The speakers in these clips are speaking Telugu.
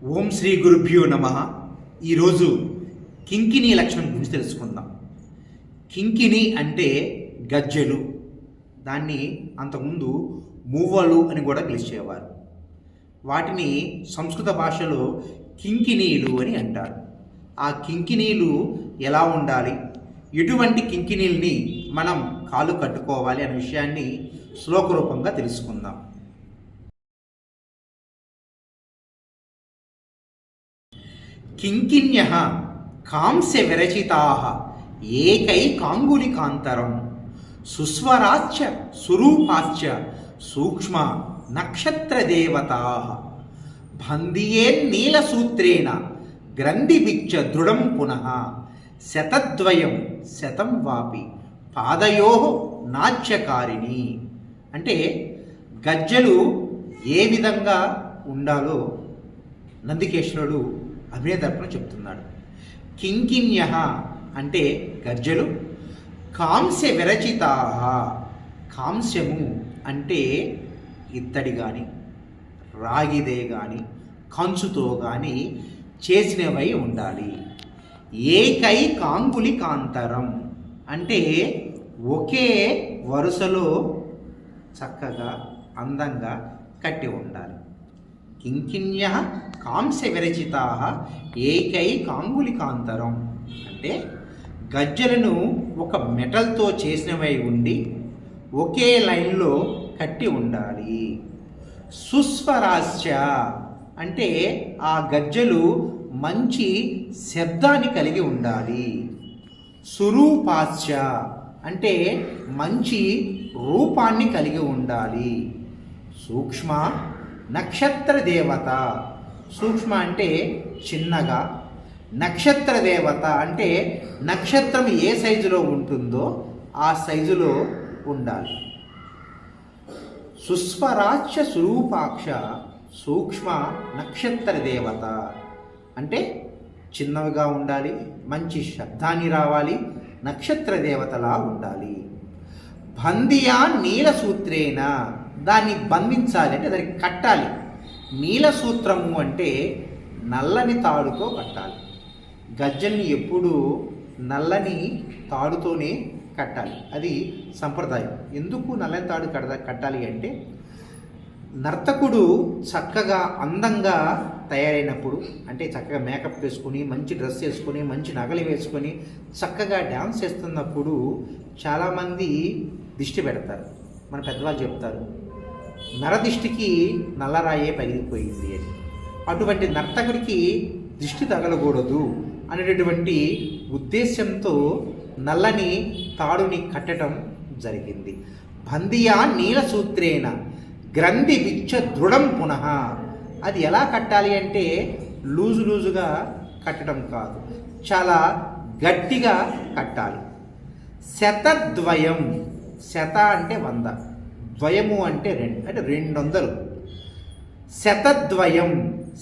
ఓం శ్రీ గురుభ్యో నమః. ఈరోజు కింకిణీ లక్షణం గురించి తెలుసుకుందాం. కింకిణి అంటే గజ్జెలు. దాన్ని అంతకుముందు మువ్వలు అని కూడా పిలిచేవారు. వాటిని సంస్కృత భాషలో కింకిణీలు అని అంటారు. ఆ కింకిణీలు ఎలా ఉండాలి, ఎటువంటి కింకిణీల్ని మనం కాలు కట్టుకోవాలి అనే విషయాన్ని శ్లోక రూపంగా తెలుసుకుందాం. కింకిణ్యః కాంస్య విరచితాః ఏకైకాంగులికాంతరం సుస్వరాశ్చ సురూపాశ్చ సూక్ష్మ నక్షత్రదేవతాః బంధియేన్నీలసూత్రేణ గ్రంథిభిచ్చ దృఢం పునః శతద్వయం శతం వాపి పాదయోః నాట్యకారిణి. అంటే గజ్జలు ఏ విధంగా ఉండాలో నందికేశ్వరుడు అభినయ దర్పణ చెప్తున్నాడు. కింకిణ్యః అంటే గజ్జలు, కాంస్య విరచితాః కాంస్యము అంటే ఇత్తడి కానీ రాగిదే కానీ కంచుతో కానీ చేసినవై ఉండాలి. ఏకైకాంగులికాంతరం అంటే ఒకే వరుసలో చక్కగా అందంగా కట్టి ఉండాలి. కింకిణ్యః కాంస్య విరచితాః ఏకైకాంగులికాంతరం అంటే గజ్జలను ఒక మెటల్తో చేసినవై ఉండి ఒకే లైన్లో కట్టి ఉండాలి. సుస్వరాశ్చ అంటే ఆ గజ్జలు మంచి శబ్దాన్ని కలిగి ఉండాలి. సురూపాశ్చ అంటే మంచి రూపాన్ని కలిగి ఉండాలి. సూక్ష్మ నక్షత్ర దేవత, సూక్ష్మ అంటే చిన్నగా, నక్షత్ర దేవత అంటే నక్షత్రం ఏ సైజులో ఉంటుందో ఆ సైజులో ఉండాలి. సుస్వరాక్ష స్వరూపాక్ష సూక్ష్మ నక్షత్ర దేవత అంటే చిన్నవిగా ఉండాలి, మంచి శబ్దాన్ని రావాలి, నక్షత్ర దేవతలా ఉండాలి. బంధియా నీలసూత్రేణ దాన్ని బంధించాలి అంటే దానికి కట్టాలి. నీలసూత్రము అంటే నల్లని తాడుతో కట్టాలి. గజ్జల్ని ఎప్పుడూ నల్లని తాడుతోనే కట్టాలి. అది సంప్రదాయం. ఎందుకు నల్లని తాడు కట్టాలి అంటే నర్తకుడు చక్కగా అందంగా తయారైనప్పుడు, అంటే చక్కగా మేకప్ వేసుకొని మంచి డ్రెస్ వేసుకొని మంచి నగలు వేసుకొని చక్కగా డ్యాన్స్ చేస్తున్నప్పుడు చాలామంది దిష్టి పెడతారు. మన పెద్దవాళ్ళు చెప్తారు, నరదిష్టికి నల్లరాయే పగిలిపోయింది అని. అటువంటి నర్తకుడికి దిష్టి తగలకూడదు అనేటటువంటి ఉద్దేశంతో నల్లని తాడుని కట్టడం జరిగింది. బంధియా నీలసూత్రేణ గ్రంథిభిచ్చ దృఢం పునః. అది ఎలా కట్టాలి అంటే లూజుగా కట్టడం కాదు, చాలా గట్టిగా కట్టాలి. శతద్వయం, శత అంటే 100, ద్వయము అంటే 2 అంటే 200. శతద్వయం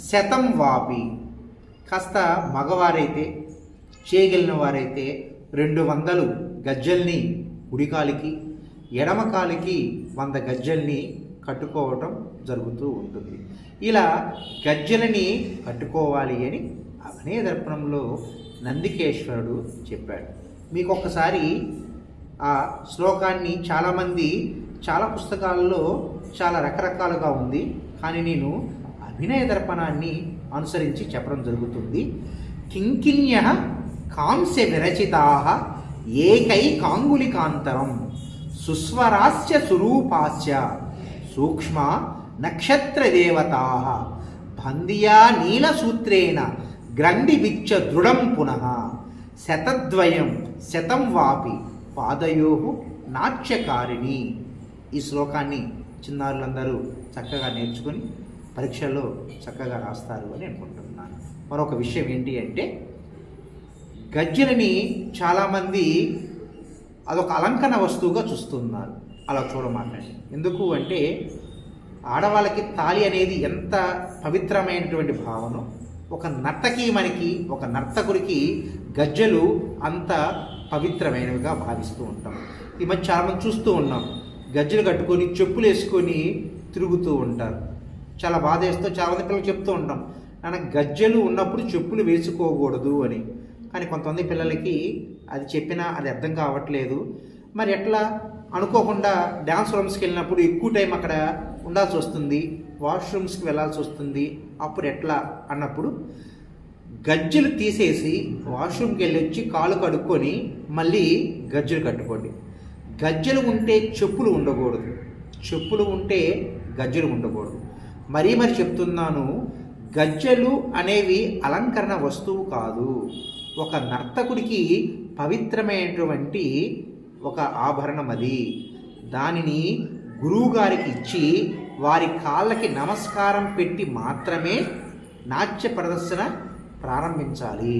శతం వాపి, కాస్త మగవారైతే చేయగలిగిన వారైతే 200 గజ్జల్ని కుడికాలికి, ఎడమకాలికి 100 గజ్జల్ని కట్టుకోవటం జరుగుతూ ఉంటుంది. ఇలా గజ్జలని కట్టుకోవాలి అని అభినయ దర్పణంలో నందికేశ్వరుడు చెప్పాడు. మీకు ఒక్కసారి ఆ శ్లోకాన్ని చాలామంది చాలా పుస్తకాల్లో చాలా రకరకాలుగా ఉంది, కానీ నేను అభినయ దర్పణాన్ని అనుసరించి చెప్పడం జరుగుతుంది. కింకిణ్యః కాంస్య విరచితాః ఏకైకాంగులికాంతరం సుస్వరాశ్చ సురూపాశ్చ సూక్ష్మ నక్షత్ర దేవతాః బంధియా నీలసూత్రేణ గ్రంథిభిచ్చ దృఢం పునః శతద్వయం శతం వాపి పాదయోః నాట్యకారిణి. ఈ శ్లోకాన్ని చిన్నారులందరూ చక్కగా నేర్చుకొని పరీక్షల్లో చక్కగా రాస్తారు అని అనుకుంటున్నాను. మరొక విషయం ఏంటి అంటే గజ్జలని చాలామంది అదొక అలంకరణ వస్తువుగా చూస్తున్నారు. అలా చూడమాకండి. ఎందుకు అంటే ఆడవాళ్ళకి తాళి అనేది ఎంత పవిత్రమైనటువంటి భావన, ఒక నర్తకీమణికి ఒక నర్తకుడికి గజ్జలు అంత పవిత్రమైనవిగా భావిస్తూ ఉంటాం. ఈ మధ్య చాలామంది చూస్తూ ఉన్నాం, గజ్జలు కట్టుకొని చెప్పులు వేసుకొని తిరుగుతూ ఉంటారు. చాలా బాధ వేస్తూ చాలామంది పిల్లలు చెప్తూ ఉంటాం, నాన్న గజ్జెలు ఉన్నప్పుడు చెప్పులు వేసుకోకూడదు అని. కానీ కొంతమంది పిల్లలకి అది చెప్పినా అది అర్థం కావట్లేదు. మరి ఎట్లా అనుకోకుండా డ్యాన్స్ రూమ్స్కి వెళ్ళినప్పుడు ఎక్కువ టైం అక్కడ ఉండాల్సి వస్తుంది, వాష్రూమ్స్కి వెళ్ళాల్సి వస్తుంది, అప్పుడు ఎట్లా అన్నప్పుడు గజ్జెలు తీసేసి వాష్రూమ్కి వెళ్ళి వచ్చి కాలు కడుక్కొని మళ్ళీ గజ్జెలు కట్టుకోండి. గజ్జెలు ఉంటే చెప్పులు ఉండకూడదు, చెప్పులు ఉంటే గజ్జెలు ఉండకూడదు. మరీ మరి చెప్తున్నాను, గజ్జెలు అనేవి అలంకరణ వస్తువు కాదు. ఒక నర్తకుడికి పవిత్రమైనటువంటి ఒక ఆభరణం అది. దానిని గురువుగారికి ఇచ్చి వారి కాళ్ళకి నమస్కారం పెట్టి మాత్రమే నాట్య ప్రదర్శన ప్రారంభించాలి.